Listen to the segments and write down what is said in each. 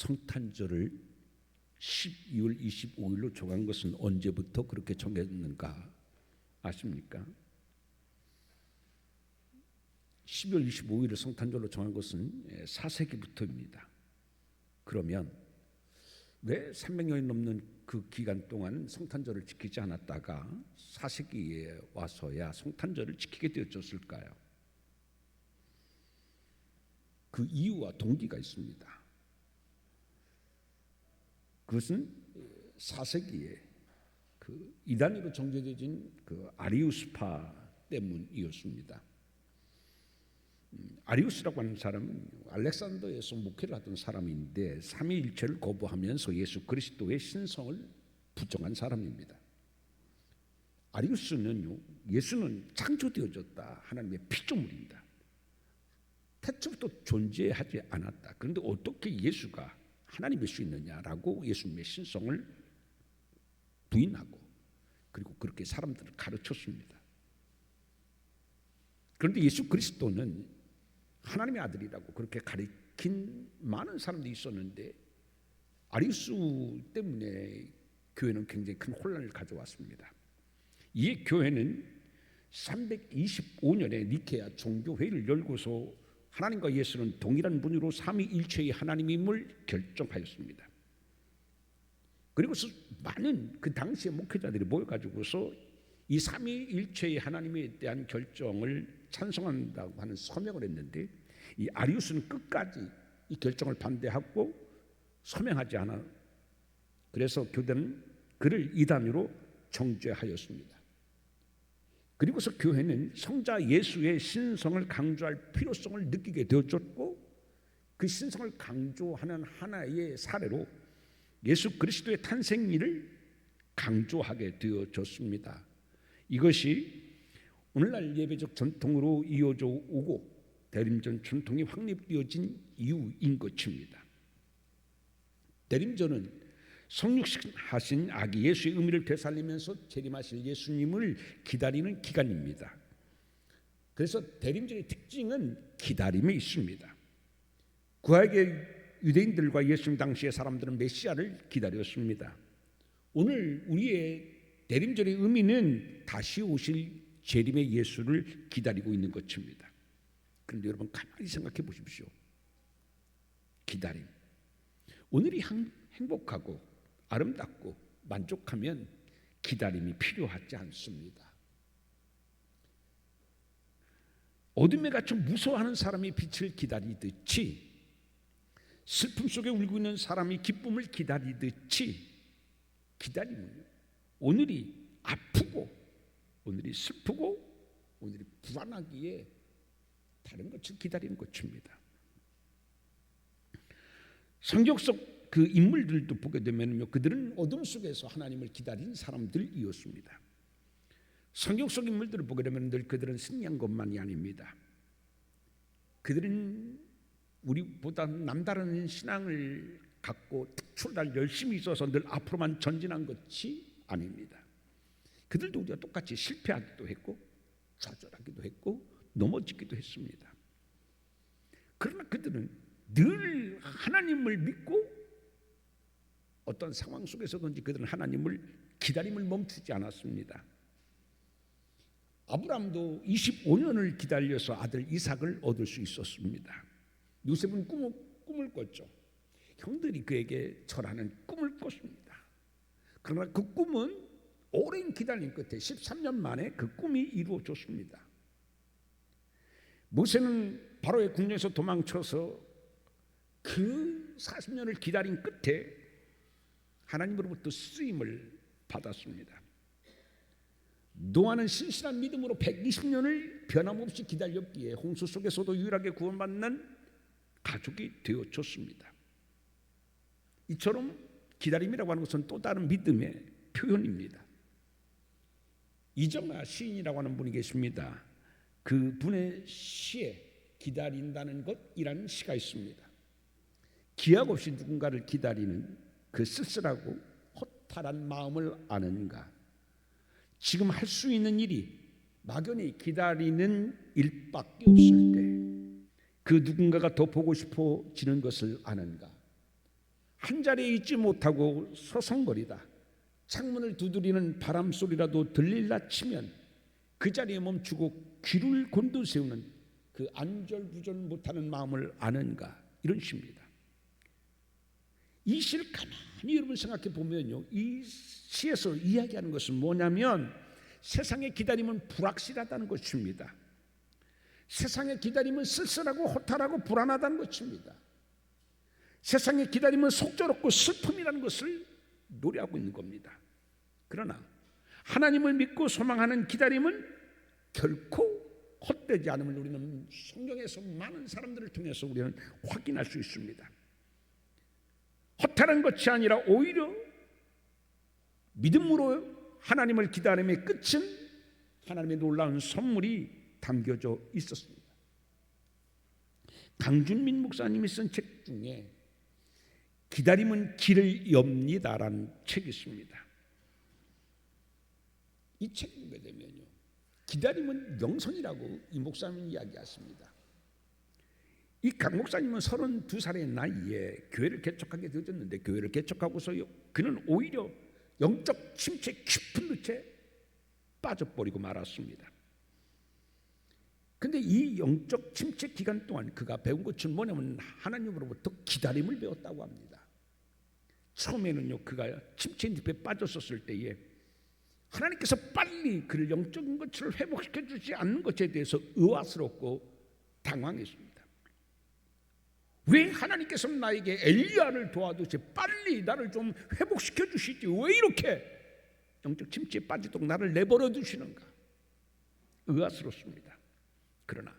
성탄절을 12월 25일로 정한 것은 언제부터 그렇게 정했는가 아십니까? 12월 25일을 성탄절로 정한 것은 4세기부터입니다. 그러면 왜 300년이 넘는 그 기간 동안 성탄절을 지키지 않았다가 4세기에 와서야 성탄절을 지키게 되어졌을까요? 그 이유와 동기가 있습니다. 그것은 4세기에 그 이단으로 정죄되어진 그 아리우스파 때문이었습니다. 아리우스라고 하는 사람은 알렉산더에서 목회를 하던 사람인데 삼위일체를 거부하면서 예수 그리스도의 신성을 부정한 사람입니다. 아리우스는요, 예수는 창조되어졌다, 하나님의 피조물입니다. 태초부터 존재하지 않았다. 그런데 어떻게 예수가 하나님일 수 있느냐라고 예수님의 신성을 부인하고 그리고 그렇게 사람들을 가르쳤습니다. 그런데 예수 그리스도는 하나님의 아들이라고 그렇게 가르친 많은 사람들이 있었는데 아리우스 때문에 교회는 굉장히 큰 혼란을 가져왔습니다. 이에 교회는 325년에 니케아 종교회의를 열고서 하나님과 예수는 동일한 분으로 삼위일체의 하나님임을 결정하였습니다. 그리고서 많은 그 당시의 목회자들이 모여가지고서 이 삼위일체의 하나님에 대한 결정을 찬성한다고 하는 서명을 했는데 이 아리우스는 끝까지 이 결정을 반대하고 서명하지 않아. 그래서 교회는 그를 이단으로 정죄하였습니다. 그리고서 교회는 성자 예수의 신성을 강조할 필요성을 느끼게 되어졌고 그 신성을 강조하는 하나의 사례로 예수 그리스도의 탄생일을 강조하게 되어졌습니다. 이것이 오늘날 예배적 전통으로 이어져 오고 대림전 전통이 확립되어진 이유인 것입니다. 대림전은 성육신하신 아기 예수의 의미를 되살리면서 재림하실 예수님을 기다리는 기간입니다. 그래서 대림절의 특징은 기다림에 있습니다. 구약의 유대인들과 예수님 당시의 사람들은 메시아를 기다렸습니다. 오늘 우리의 대림절의 의미는 다시 오실 재림의 예수를 기다리고 있는 것입니다. 그런데 여러분 가만히 생각해 보십시오. 기다림. 오늘이 행복하고 아름답고 만족하면 기다림이 필요하지 않습니다. 어둠에 갇혀 무서워하는 사람이 빛을 기다리듯이 슬픔 속에 울고 있는 사람이 기쁨을 기다리듯이 기다림은 오늘이 아프고 오늘이 슬프고 오늘이 불안하기에 다른 것을 기다리는 것입니다. 성경 속 그 인물들도 보게 되면요, 그들은 어둠 속에서 하나님을 기다린 사람들이었습니다. 성경 속 인물들을 보게 되면 늘 그들은 승리한 것만이 아닙니다. 그들은 우리보다 남다른 신앙을 갖고 특출난 열심히 있어서 늘 앞으로만 전진한 것이 아닙니다. 그들도 우리가 똑같이 실패하기도 했고 좌절하기도 했고 넘어지기도 했습니다. 그러나 그들은 늘 하나님을 믿고 어떤 상황 속에서든지 그들은 하나님을 기다림을 멈추지 않았습니다. 아브라함도 25년을 기다려서 아들 이삭을 얻을 수 있었습니다. 요셉은 꿈을 꿨죠. 형들이 그에게 절하는 꿈을 꿨습니다. 그러나 그 꿈은 오랜 기다림 끝에 13년 만에 그 꿈이 이루어졌습니다. 모세는 바로의 궁전에서 도망쳐서 그 40년을 기다린 끝에 하나님으로부터 쓰임을 받았습니다. 노아는 신실한 믿음으로 120년을 변함없이 기다렸기에 홍수 속에서도 유일하게 구원받는 가족이 되어졌습니다. 이처럼 기다림이라고 하는 것은 또 다른 믿음의 표현입니다. 이정아 시인이라고 하는 분이 계십니다. 그 분의 시에 기다린다는 것이라는 시가 있습니다. 기약 없이 누군가를 기다리는 그 쓸쓸하고 허탈한 마음을 아는가? 지금 할 수 있는 일이 막연히 기다리는 일밖에 없을 때 그 누군가가 더 보고 싶어지는 것을 아는가? 한 자리에 있지 못하고 서성거리다 창문을 두드리는 바람 소리라도 들릴라 치면 그 자리에 멈추고 귀를 곤두세우는 그 안절부절 못하는 마음을 아는가, 이런 시입니다. 이 시를 가만히 여러분 생각해 보면요, 이 시에서 이야기하는 것은 뭐냐면 세상의 기다림은 불확실하다는 것입니다. 세상의 기다림은 쓸쓸하고 허탈하고 불안하다는 것입니다. 세상의 기다림은 속절없고 슬픔이라는 것을 노래하고 있는 겁니다. 그러나 하나님을 믿고 소망하는 기다림은 결코 헛되지 않음을 우리는 성경에서 많은 사람들을 통해서 우리는 확인할 수 있습니다. 허탈한 것이 아니라 오히려 믿음으로 하나님을 기다림의 끝은 하나님의 놀라운 선물이 담겨져 있었습니다. 강준민 목사님이 쓴 책 중에 기다림은 길을 엽니다라는 책이 있습니다. 이 책 보게 되면요, 기다림은 영성이라고 이 목사님은 이야기했습니다. 이 강 목사님은 32살의 나이에 교회를 개척하게 되었는데, 교회를 개척하고서 그는 오히려 영적 침체 깊은 늪에 빠져버리고 말았습니다. 그런데 이 영적 침체 기간 동안 그가 배운 것은 뭐냐면 하나님으로부터 기다림을 배웠다고 합니다. 처음에는요, 그가 침체 늪에 빠졌었을 때에 하나님께서 빨리 그를 영적인 것을 회복시켜 주지 않는 것에 대해서 의아스럽고 당황했습니다. 왜 하나님께서는 나에게 엘리야를 도와두지 빨리 나를 좀 회복시켜 주시지, 왜 이렇게 영적 침체에 빠지도록 나를 내버려 두시는가, 의아스럽습니다. 그러나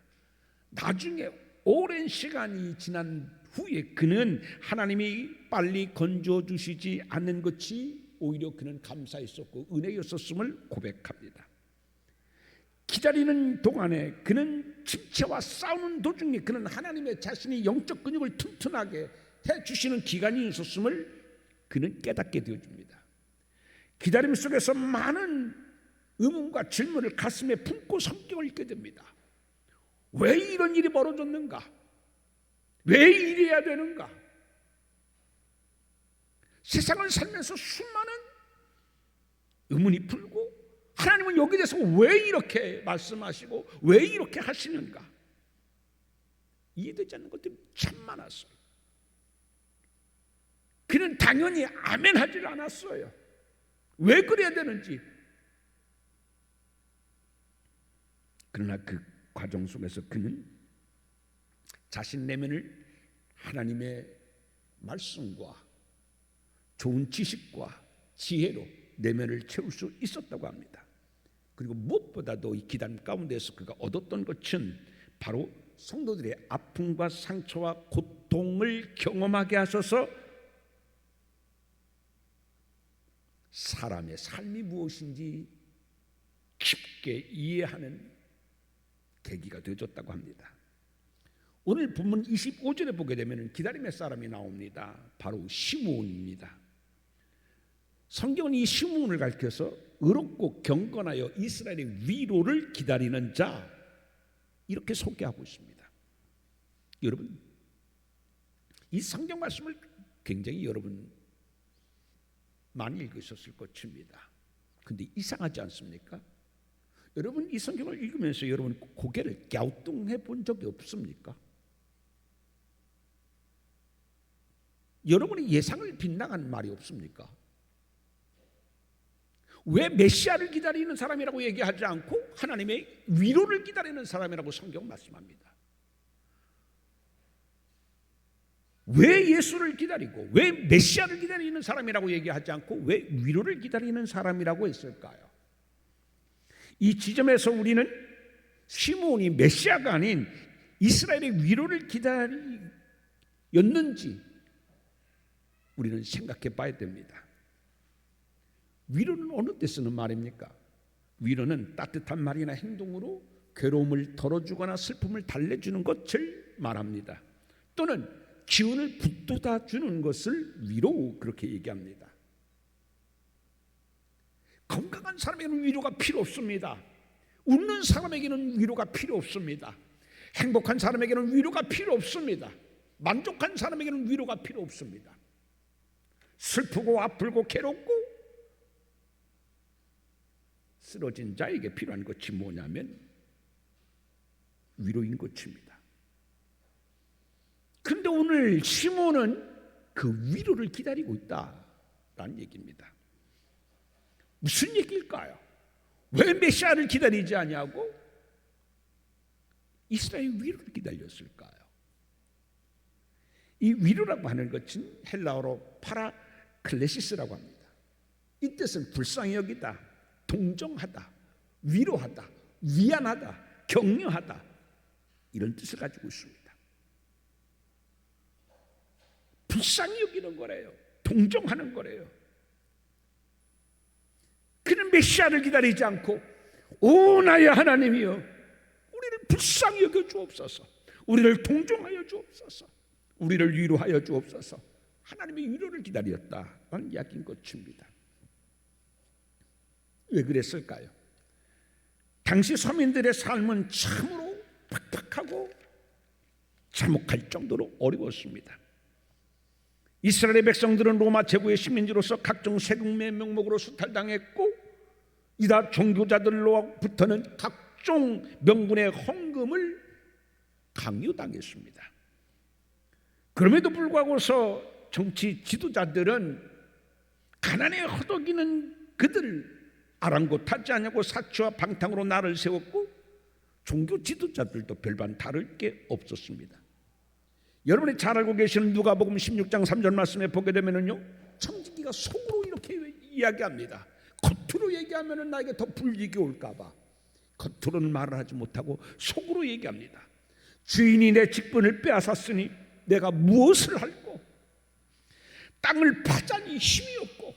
나중에 오랜 시간이 지난 후에 그는 하나님이 빨리 건져 주시지 않는 것이 오히려 그는 감사했었고 은혜였었음을 고백합니다. 기다리는 동안에 그는 침체와 싸우는 도중에 그는 하나님의 자신이 영적 근육을 튼튼하게 해주시는 기간이 있었음을 그는 깨닫게 되어줍니다. 기다림 속에서 많은 의문과 질문을 가슴에 품고 성경을 읽게 됩니다. 왜 이런 일이 벌어졌는가? 왜 이래야 되는가? 세상을 살면서 수많은 의문이 풀고 하나님은 여기에 대해서 왜 이렇게 말씀하시고 왜 이렇게 하시는가 이해되지 않는 것들이 참 많았어요. 그는 당연히 아멘 하질 않았어요. 왜 그래야 되는지. 그러나 그 과정 속에서 그는 자신 내면을 하나님의 말씀과 좋은 지식과 지혜로 내면을 채울 수 있었다고 합니다. 그리고 무엇보다도 이 기다림 가운데서 그가 얻었던 것은 바로 성도들의 아픔과 상처와 고통을 경험하게 하셔서 사람의 삶이 무엇인지 깊게 이해하는 계기가 되어줬다고 합니다. 오늘 본문 25절에 보게 되면 기다림의 사람이 나옵니다. 바로 시므온입니다. 성경은 이 시므온을 가리켜서 의롭고 경건하여 이스라엘의 위로를 기다리는 자 이렇게 소개하고 있습니다. 여러분, 이 성경 말씀을 굉장히 여러분 많이 읽으셨을 것입니다. 그런데 이상하지 않습니까? 여러분 이 성경을 읽으면서 여러분 고개를 갸우뚱해 본 적이 없습니까? 여러분이 예상을 빗나간 말이 없습니까? 왜 메시아를 기다리는 사람이라고 얘기하지 않고 하나님의 위로를 기다리는 사람이라고 성경 말씀합니다. 왜 예수를 기다리고 왜 메시아를 기다리는 사람이라고 얘기하지 않고 왜 위로를 기다리는 사람이라고 했을까요? 이 지점에서 우리는 시므온이 메시아가 아닌 이스라엘의 위로를 기다렸는지 우리는 생각해 봐야 됩니다. 위로는 어느 때 쓰는 말입니까? 위로는 따뜻한 말이나 행동으로 괴로움을 덜어주거나 슬픔을 달래주는 것을 말합니다. 또는 기운을 북돋아주는 것을 위로 그렇게 얘기합니다. 건강한 사람에게는 위로가 필요 없습니다. 웃는 사람에게는 위로가 필요 없습니다. 행복한 사람에게는 위로가 필요 없습니다. 만족한 사람에게는 위로가 필요 없습니다. 슬프고 아프고 괴롭고 쓰러진 자에게 필요한 것이 뭐냐면 위로인 것입니다. 그런데 오늘 시몬은 그 위로를 기다리고 있다라는 얘기입니다. 무슨 얘기일까요? 왜 메시아를 기다리지 않냐고? 이스라엘 위로를 기다렸을까요? 이 위로라고 하는 것은 헬라어로 파라클레시스라고 합니다. 이 뜻은 불쌍히 여기다, 동정하다, 위로하다, 위안하다, 격려하다, 이런 뜻을 가지고 있습니다. 불쌍히 여기는 거래요. 동정하는 거래요. 그는 메시아를 기다리지 않고 오 나의 하나님이여 우리를 불쌍히 여겨 주옵소서, 우리를 동정하여 주옵소서, 우리를 위로하여 주옵소서, 하나님의 위로를 기다렸다라는 이야기인 것입니다. 왜 그랬을까요? 당시 서민들의 삶은 참으로 팍팍하고 참혹할 정도로 어려웠습니다. 이스라엘의 백성들은 로마 제국의 시민지로서 각종 세금의 명목으로 수탈당했고 이다 종교자들로부터는 각종 명분의 헌금을 강요당했습니다. 그럼에도 불구하고서 정치 지도자들은 가난에 허덕이는 그들을 아랑곳하지 않냐고 사치와 방탕으로 나를 세웠고 종교 지도자들도 별반 다를 게 없었습니다. 여러분이 잘 알고 계시는 누가복음 16장 3절 말씀에 보게 되면은요, 청지기가 속으로 이렇게 이야기합니다. 겉으로 얘기하면은 나에게 더 불이익이 올까봐 겉으로는 말을 하지 못하고 속으로 얘기합니다. 주인이 내 직분을 빼앗았으니 내가 무엇을 할꼬? 땅을 파자니 힘이 없고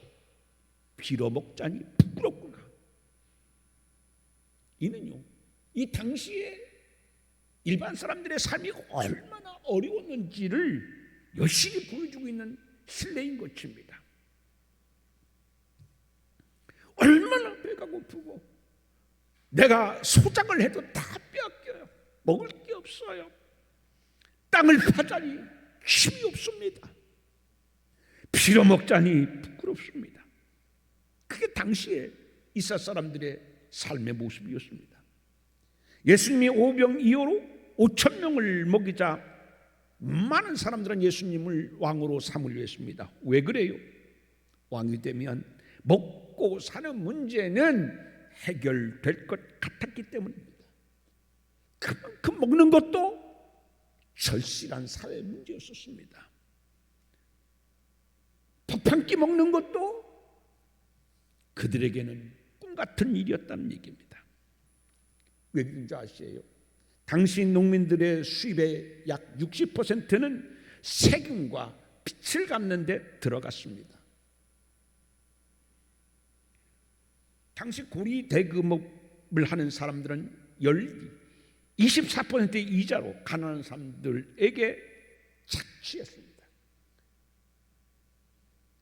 빌어먹자니 부끄럽구나. 이는요, 이 당시에 일반 사람들의 삶이 얼마나 어려웠는지를 열심히 보여주고 있는 실례인 것입니다. 얼마나 배가 고프고 내가 소작을 해도 다 빼앗겨요. 먹을 게 없어요. 땅을 파자니 힘이 없습니다. 빌어먹자니 부끄럽습니다. 그게 당시에 이스라엘 사람들의 삶의 모습이었습니다. 예수님이 오병이어로 5천 명을 먹이자 많은 사람들은 예수님을 왕으로 삼으려 했습니다. 왜 그래요? 왕이 되면 먹고 사는 문제는 해결될 것 같았기 때문입니다. 그만큼 먹는 것도 절실한 사회 문제였었습니다. 밥 한 끼 먹는 것도 그들에게는 꿈 같은 일이었다는 얘기입니다. 왜 그런지 아시죠? 당시 농민들의 수입의 약 60%는 세금과 빚을 갚는 데 들어갔습니다. 당시 고리 대금업을 하는 사람들은 24%의 이자로 가난한 사람들에게 착취했습니다.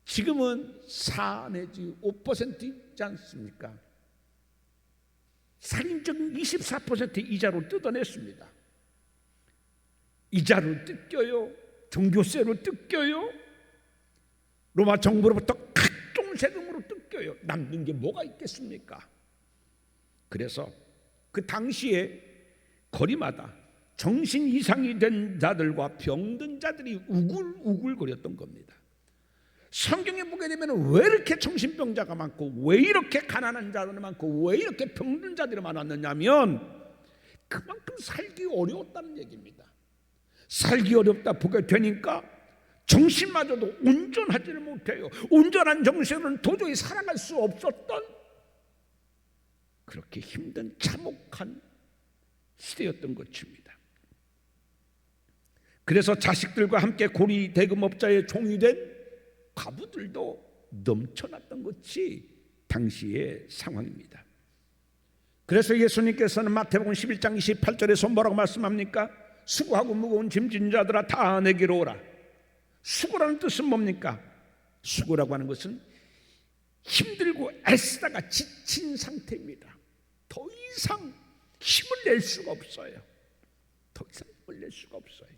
지금은 4 내지 5% 있지 않습니까? 살인적인 24%의 이자로 뜯어냈습니다. 이자를 뜯겨요. 종교세로 뜯겨요. 로마 정부로부터 각종 세금으로 뜯겨요. 남는 게 뭐가 있겠습니까? 그래서 그 당시에 거리마다 정신 이상이 된 자들과 병든 자들이 우글우글거렸던 겁니다. 성경에 보게 되면 왜 이렇게 정신병자가 많고 왜 이렇게 가난한 자들이 많고 왜 이렇게 병든 자들이 많았느냐면 그만큼 살기 어려웠다는 얘기입니다. 살기 어렵다 보게 되니까 정신마저도 온전하지를 못해요. 온전한 정신으로는 도저히 살아갈 수 없었던 그렇게 힘든 참혹한 시대였던 것입니다. 그래서 자식들과 함께 고리 대금업자의 종이 된 과부들도 넘쳐났던 것이 당시의 상황입니다. 그래서 예수님께서는 마태복음 11장 28절에서 뭐라고 말씀합니까? 수고하고 무거운 짐진 자들아 다 내게로 오라. 수고라는 뜻은 뭡니까? 수고라고 하는 것은 힘들고 애쓰다가 지친 상태입니다. 더 이상 힘을 낼 수가 없어요. 더 이상 힘을 낼 수가 없어요.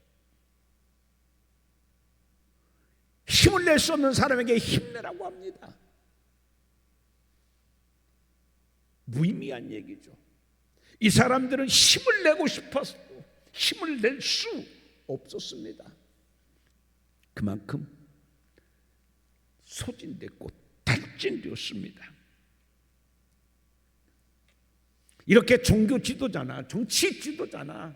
힘 힘을 낼 수 없는 사람에게 힘내라고 합니다. 무의미한 얘기죠. 이 사람들은 힘을 내고 싶어서 힘을 낼 수 없었습니다. 그만큼 소진됐고 탈진되었습니다. 이렇게 종교 지도자나 정치 지도자나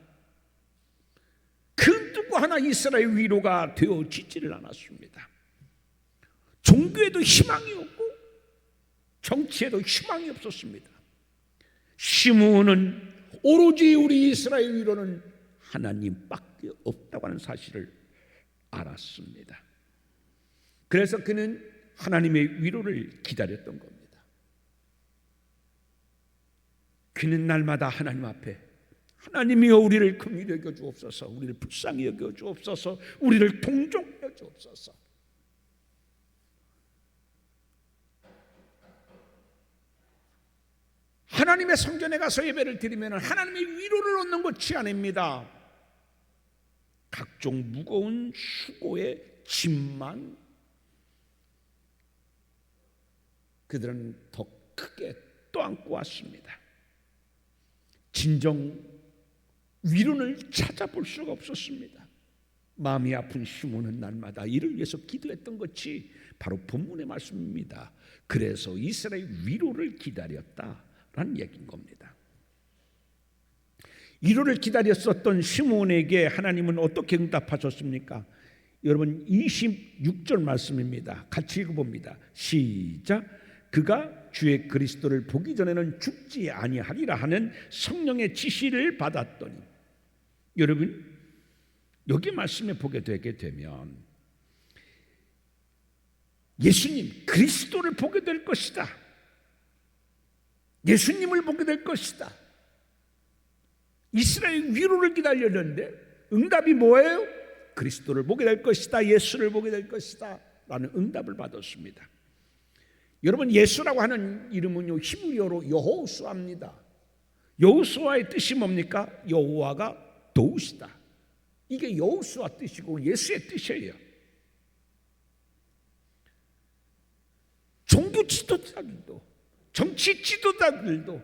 그 누구 하나 이스라엘 위로가 되어지지를 않았습니다. 종교에도 희망이 없고 정치에도 희망이 없었습니다. 시므온은 오로지 우리 이스라엘 위로는 하나님밖에 없다고 하는 사실을 알았습니다. 그래서 그는 하나님의 위로를 기다렸던 겁니다. 그는 날마다 하나님 앞에 하나님이여 우리를 긍휼히 여겨 주옵소서, 우리를 불쌍히 여겨 주옵소서, 우리를 동정하여 주옵소서. 하나님의 성전에 가서 예배를 드리면 하나님의 위로를 얻는 것이 아닙니다. 각종 무거운 수고의 짐만 그들은 더 크게 떠안고 왔습니다. 진정 위로를 찾아볼 수가 없었습니다. 마음이 아픈 시몬은 날마다 이를 위해서 기도했던 것이 바로 본문의 말씀입니다. 그래서 이스라엘 위로를 기다렸다라는 얘기인 겁니다. 위로를 기다렸었던 시몬에게 하나님은 어떻게 응답하셨습니까? 여러분 26절 말씀입니다. 같이 읽어봅니다. 시작. 그가 주의 그리스도를 보기 전에는 죽지 아니하리라 하는 성령의 지시를 받았더니, 여러분 여기 말씀에 보게 되게 되면 예수님 그리스도를 보게 될 것이다, 예수님을 보게 될 것이다. 이스라엘 위로를 기다렸는데 응답이 뭐예요? 그리스도를 보게 될 것이다, 예수를 보게 될 것이다 라는 응답을 받았습니다. 여러분 예수라고 하는 이름은요 히브리어로 여호수아입니다. 여호수아의 뜻이 뭡니까? 여호와가 도우시다. 이게 여호수아 뜻이고 예수의 뜻이에요. 종교 지도자들도 정치 지도자들도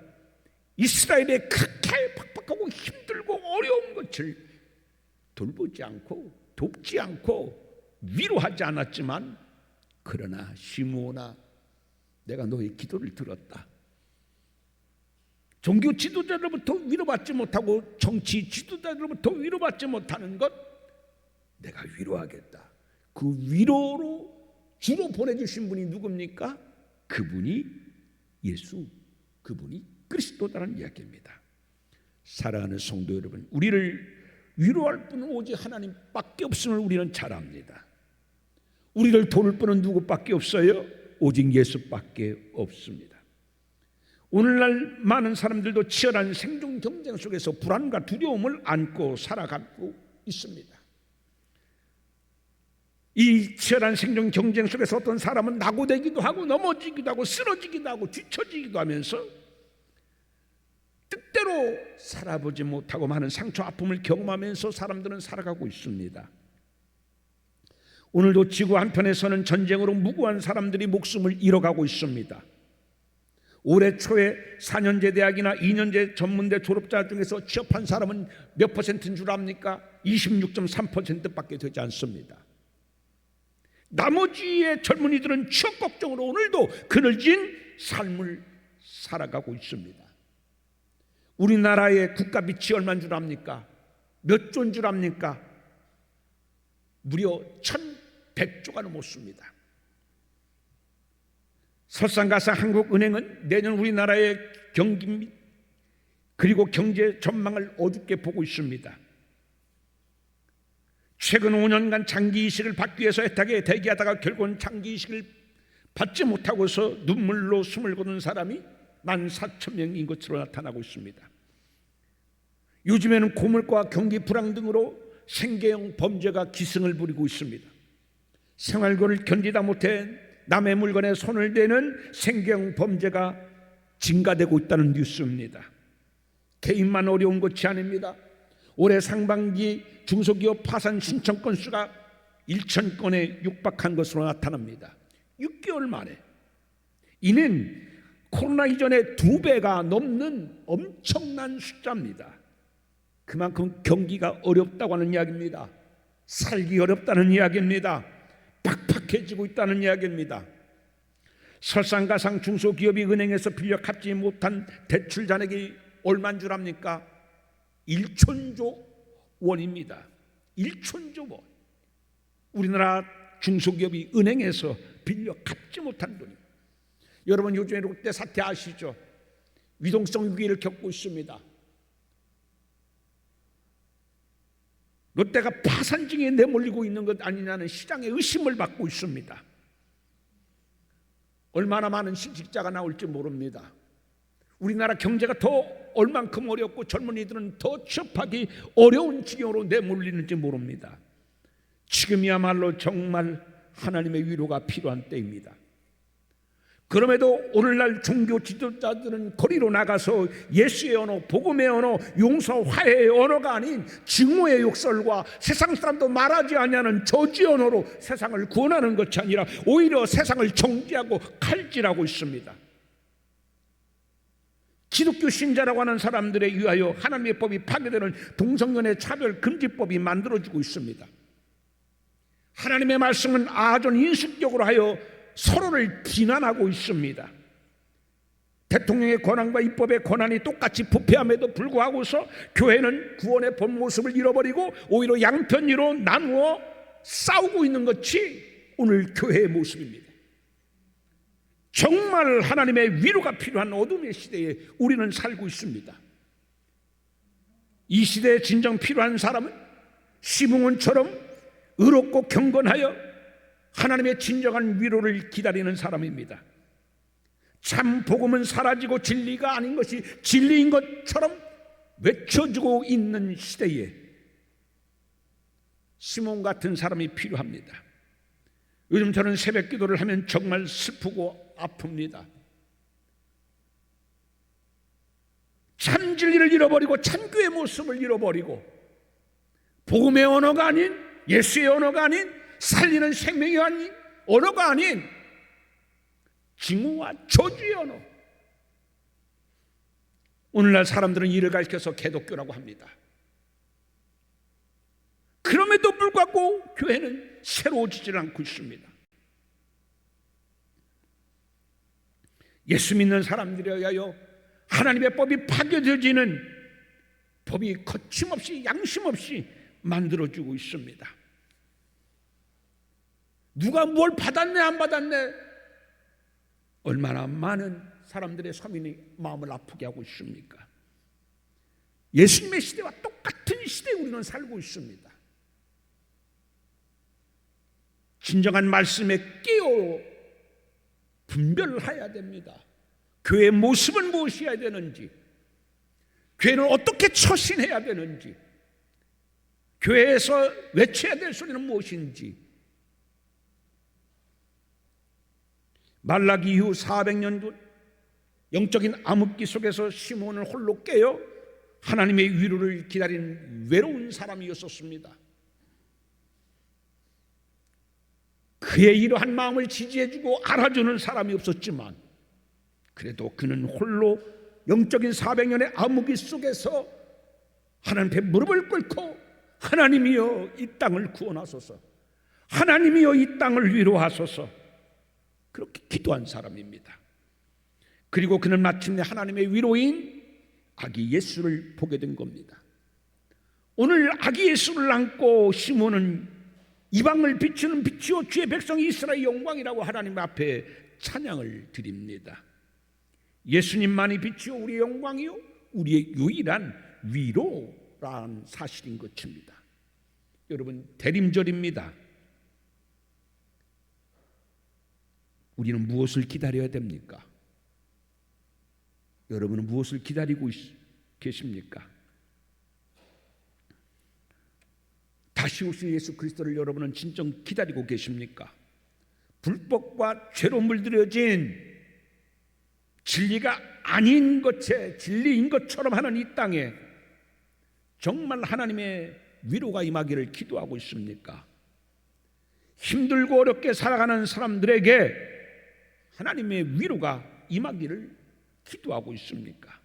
이스라엘의 그렇게 팍팍하고 힘들고 어려운 것을 돌보지 않고 돕지 않고 위로하지 않았지만, 그러나 시므온아 내가 너의 기도를 들었다. 종교 지도자로부터 위로받지 못하고 정치 지도자로부터 위로받지 못하는 것 내가 위로하겠다. 그 위로로 주로 보내주신 분이 누굽니까? 그분이 예수, 그분이 그리스도라는 이야기입니다. 사랑하는 성도 여러분, 우리를 위로할 분은 오직 하나님밖에 없음을 우리는 잘 압니다. 우리를 도울 분은 누구밖에 없어요? 오직 예수밖에 없습니다. 오늘날 많은 사람들도 치열한 생존 경쟁 속에서 불안과 두려움을 안고 살아가고 있습니다. 이 치열한 생존 경쟁 속에서 어떤 사람은 낙오되기도 하고 넘어지기도 하고 쓰러지기도 하고 뒤처지기도 하면서 뜻대로 살아보지 못하고 많은 상처 아픔을 경험하면서 사람들은 살아가고 있습니다. 오늘도 지구 한편에서는 전쟁으로 무고한 사람들이 목숨을 잃어가고 있습니다. 올해 초에 4년제 대학이나 2년제 전문대 졸업자 중에서 취업한 사람은 몇 퍼센트인 줄 압니까? 26.3%밖에 되지 않습니다. 나머지의 젊은이들은 취업 걱정으로 오늘도 그늘진 삶을 살아가고 있습니다. 우리나라의 국가 빚이 얼마인 줄 압니까? 몇 조인 줄 압니까? 무려 1,100조가 넘었습니다. 설상가상 한국은행은 내년 우리나라의 경기 및 그리고 경제 전망을 어둡게 보고 있습니다. 최근 5년간 장기이식을 받기 위해서 애타게 대기하다가 결국은 장기이식을 받지 못하고서 눈물로 숨을 거둔 사람이 14,000명인 것으로 나타나고 있습니다. 요즘에는 고물가 경기 불황 등으로 생계형 범죄가 기승을 부리고 있습니다. 생활고를 견디다 못해 남의 물건에 손을 대는 생계형 범죄가 증가되고 있다는 뉴스입니다. 개인만 어려운 것이 아닙니다. 올해 상반기 중소기업 파산 신청 건수가 1,000건에 육박한 것으로 나타납니다. 6개월 만에. 이는 코로나 이전의 2배가 넘는 엄청난 숫자입니다. 그만큼 경기가 어렵다고 하는 이야기입니다. 살기 어렵다는 이야기입니다. 팍팍해지고 있다는 이야기입니다. 설상가상 중소기업이 은행에서 빌려 갚지 못한 대출 잔액이 얼마인 줄 압니까? 1천조 원입니다. 1천조 원. 우리나라 중소기업이 은행에서 빌려 갚지 못한 돈입니다. 여러분, 요즘에 롯데 사태 아시죠? 위동성 위기를 겪고 있습니다. 롯데가 파산증에 내몰리고 있는 것 아니냐는 시장의 의심을 받고 있습니다. 얼마나 많은 실직자가 나올지 모릅니다. 우리나라 경제가 더 얼만큼 어렵고 젊은이들은 더 취업하기 어려운 지경으로 내몰리는지 모릅니다. 지금이야말로 정말 하나님의 위로가 필요한 때입니다. 그럼에도 오늘날 종교 지도자들은 거리로 나가서 예수의 언어, 복음의 언어, 용서, 화해의 언어가 아닌 증오의 욕설과 세상 사람도 말하지 아니하는 저주의 언어로 세상을 구원하는 것이 아니라 오히려 세상을 정죄하고 칼질하고 있습니다. 기독교 신자라고 하는 사람들에 의하여 하나님의 법이 파괴되는 동성연애 차별 금지법이 만들어지고 있습니다. 하나님의 말씀은 아주 인식적으로 하여 서로를 비난하고 있습니다. 대통령의 권한과 입법의 권한이 똑같이 부패함에도 불구하고서 교회는 구원의 본 모습을 잃어버리고 오히려 양편으로 나누어 싸우고 있는 것이 오늘 교회의 모습입니다. 정말 하나님의 위로가 필요한 어둠의 시대에 우리는 살고 있습니다. 이 시대에 진정 필요한 사람은 시므온처럼 의롭고 경건하여 하나님의 진정한 위로를 기다리는 사람입니다. 참 복음은 사라지고 진리가 아닌 것이 진리인 것처럼 외쳐주고 있는 시대에 시몬 같은 사람이 필요합니다. 요즘 저는 새벽 기도를 하면 정말 슬프고 아픕니다. 참 진리를 잃어버리고 참교의 모습을 잃어버리고 복음의 언어가 아닌 예수의 언어가 아닌 살리는 생명이 아닌 언어가 아닌 증오와 저주의 언어. 오늘날 사람들은 이를 가리켜서 개독교라고 합니다. 그럼에도 불구하고 교회는 새로워지질 않고 있습니다. 예수 믿는 사람들에 의하여 하나님의 법이 파괴되어지는 법이 거침없이 양심없이 만들어지고 있습니다. 누가 뭘 받았네 안 받았네, 얼마나 많은 사람들의 서민이 마음을 아프게 하고 있습니까? 예수님의 시대와 똑같은 시대에 우리는 살고 있습니다. 진정한 말씀에 깨어 분별해야 됩니다. 교회의 모습은 무엇이어야 되는지, 교회는 어떻게 처신해야 되는지, 교회에서 외쳐야 될 소리는 무엇인지. 말라기 이후 400년 전 영적인 암흑기 속에서 시몬을 홀로 깨어 하나님의 위로를 기다리는 외로운 사람이었었습니다. 그의 이러한 마음을 지지해주고 알아주는 사람이 없었지만 그래도 그는 홀로 영적인 400년의 암흑기 속에서 하나님 앞에 무릎을 꿇고 하나님이여 이 땅을 구원하소서, 하나님이여 이 땅을 위로하소서, 그렇게 기도한 사람입니다. 그리고 그는 마침내 하나님의 위로인 아기 예수를 보게 된 겁니다. 오늘 아기 예수를 안고 시몬은 이방을 비추는 빛이요 주의 백성 이스라엘 영광이라고 하나님 앞에 찬양을 드립니다. 예수님만이 빛이요 우리의 영광이요 우리의 유일한 위로라는 사실인 것입니다. 여러분, 대림절입니다. 우리는 무엇을 기다려야 됩니까? 여러분은 무엇을 기다리고 계십니까? 다시 오실 예수 그리스도를 여러분은 진정 기다리고 계십니까? 불법과 죄로 물들여진 진리가 아닌 것에 진리인 것처럼 하는 이 땅에 정말 하나님의 위로가 임하기를 기도하고 있습니까? 힘들고 어렵게 살아가는 사람들에게 하나님의 위로가 임하기를 기도하고 있습니까?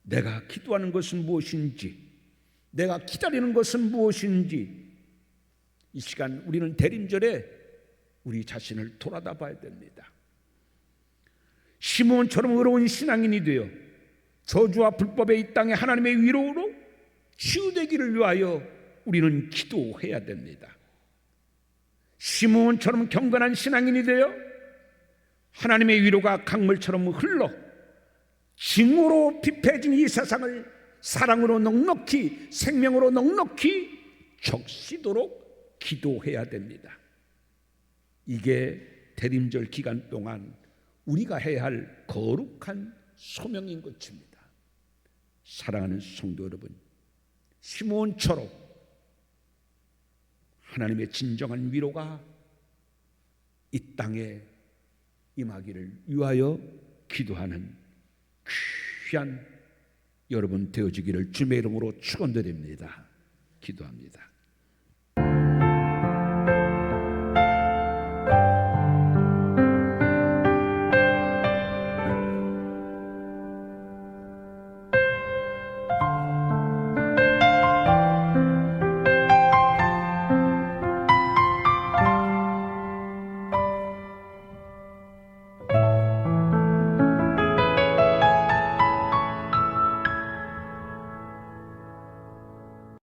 내가 기도하는 것은 무엇인지, 내가 기다리는 것은 무엇인지, 이 시간 우리는 대림절에 우리 자신을 돌아다 봐야 됩니다. 시므온처럼 의로운 신앙인이 되어 저주와 불법의 이 땅에 하나님의 위로로 치유되기를 위하여 우리는 기도해야 됩니다. 시므온처럼 경건한 신앙인이 되어 하나님의 위로가 강물처럼 흘러 징후로 피폐해진 이 세상을 사랑으로 넉넉히, 생명으로 넉넉히 적시도록 기도해야 됩니다. 이게 대림절 기간 동안 우리가 해야 할 거룩한 소명인 것입니다. 사랑하는 성도 여러분, 시므온처럼 하나님의 진정한 위로가 이 땅에 임하기를 위하여 기도하는 귀한 여러분 되어지기를 주님의 이름으로 축원드립니다. 기도합니다.